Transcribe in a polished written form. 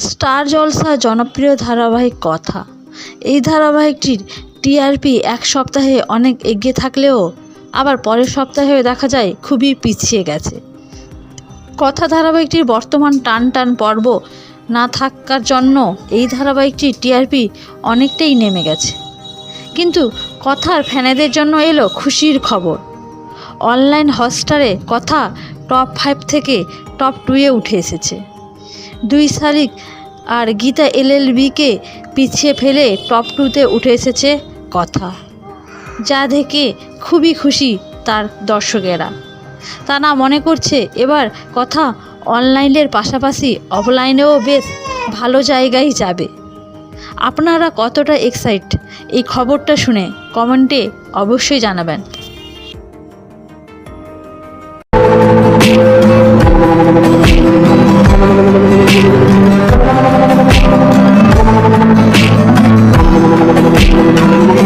Star জলসা জনপ্রিয় ধারাবাহিক কথা। এই ধারাবাহিকটির টিআরপি এক সপ্তাহে অনেক এগিয়ে থাকলেও আবার পরের সপ্তাহেও দেখা যায় খুবই পিছিয়ে গেছে। কথা ধারাবাহিকটির বর্তমান টান টান পর্ব না থাকার জন্য এই ধারাবাহিকটির টিআরপি অনেকটাই নেমে গেছে। কিন্তু কথার ফ্যানেদের জন্য এলো খুশির খবর। অনলাইন হটস্টারে কথা টপ 5 থেকে টপ 2-এ উঠে এসেছে। 2 শালিক আর গীতা এলএলবিকে পিছিয়ে ফেলে টপ 2-তে উঠে এসেছে কথা, যা দেখে খুবই খুশি তার দর্শকেরা। তারা মনে করছে এবার কথা অনলাইনের পাশাপাশি অফলাইনেও বেশ ভালো জায়গায় যাবে। আপনারা কতটা এক্সাইট এই খবরটা শুনে কমেন্টে অবশ্যই জানাবেন।